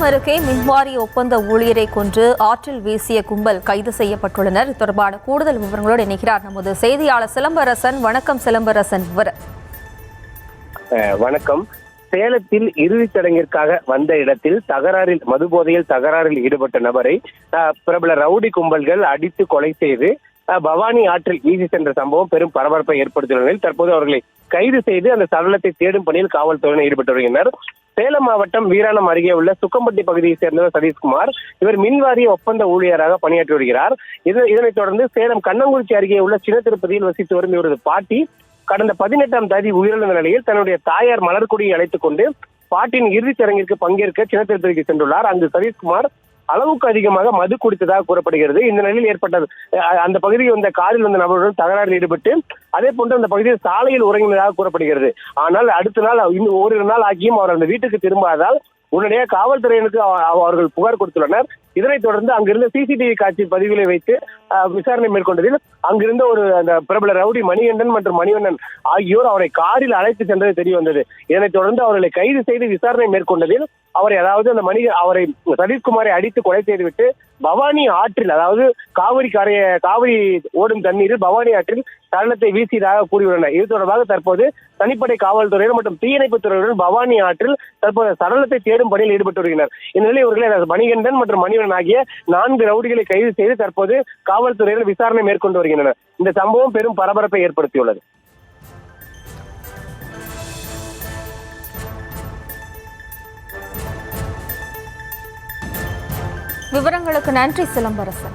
அருகே மின்வாரிய ஒப்பந்த ஊழியரை கொன்று ஆற்றில் வீசிய கும்பல் கைது செய்யப்பட்டுள்ளனர். இது தொடர்பான கூடுதல் விவரங்களோடு இணைக்கிறார் நமது செய்தியாளர் சிலம்பரசன். வணக்கம் சிலம்பரசன். வணக்கம். சேலத்தில் இறுதிச் சடங்கிற்காக வந்த இடத்தில் மதுபோதையில் தகராறில் ஈடுபட்ட நபரை பிரபல ரவுடி கும்பல்கள் அடித்து கொலை செய்து பவானி ஆற்றில் வீசி சென்ற சம்பவம் பெரும் பரபரப்பை ஏற்படுத்தியுள்ள நிலையில் தற்போது அவர்களை கைது செய்து அந்த சடலத்தை தேடும் பணியில் காவல்துறையினர் ஈடுபட்டு வருகின்றனர். சேலம் மாவட்டம் வீராணம் அருகே உள்ள சுக்கம்பட்டி பகுதியைச் சேர்ந்தவர் சதீஷ்குமார். இவர் மின்வாரிய ஒப்பந்த ஊழியராக பணியாற்றி வருகிறார். இதனைத் தொடர்ந்து சேலம் கண்ணங்குறிச்சி அருகே உள்ள சின்ன திருப்பதியில் வசித்து வரும் இவரது பாட்டி கடந்த 18ஆம் தேதி உயிரிழந்த நிலையில் தன்னுடைய தாயார் மலர்கொடியை அழைத்துக் கொண்டு பாட்டின் இறுதிச் சடங்கிற்கு பங்கேற்க சின்ன திருப்பதிக்கு சென்றுள்ளார். அங்கு சதீஷ்குமார் அளவுக்கு அதிகமாக மது குடித்ததாக கூறப்படுகிறது. இந்த நிலையில் ஏற்பட்டது அந்த பகுதியில் வந்த காரில் வந்த நபருடன் தகராறில் ஈடுபட்டு அதே போன்று அந்த பகுதியில் சாலையில் உறங்கினதாக கூறப்படுகிறது. ஆனால் அடுத்த நாள் இன்னும் ஓரிரு நாள் ஆகியும் அவர் அந்த வீட்டுக்கு திரும்பாததால் உடனடியாக காவல்துறையினருக்கு அவர்கள் புகார் கொடுத்துள்ளனர். இதனைத் தொடர்ந்து அங்கிருந்த சிசிடிவி காட்சி பதிவுகளை வைத்து விசாரணை மேற்கொண்டதில் அங்கிருந்த அந்த பிரபல ரவுடி மணிகண்டன் மற்றும் மணிவண்ணன் ஆகியோர் அவரை காரில் அழைத்து சென்றது தெரிய வந்தது. இதனைத் தொடர்ந்து அவர்களை கைது செய்து விசாரணை மேற்கொண்டதில் அவரை சதீஷ்குமாரை அடித்து கொலை செய்துவிட்டு பவானி ஆற்றில், அதாவது காவிரி ஓடும் தண்ணீரில் பவானி ஆற்றில் சடலத்தை வீசியதாக கூறியுள்ளனர். இது தொடர்பாக தற்போது தனிப்படை காவல்துறையினர் மற்றும் தீயணைப்புத் துறையினர் பவானி ஆற்றில் தற்போது சடலத்தை தேடும் பணியில் ஈடுபட்டு வருகின்றனர். இந்நிலையில் இவர்களை மணிகண்டன் மற்றும் மணிவண்ணன் ஆகிய 4 ரவுடிகளை கைது செய்து தற்போது காவல்துறையினர் விசாரணை மேற்கொண்டு வருகின்றனர். இந்த சம்பவம் பெரும் பரபரப்பை ஏற்படுத்தியுள்ளது. விவரங்களுக்கு நன்றி சிலம்பரசன்.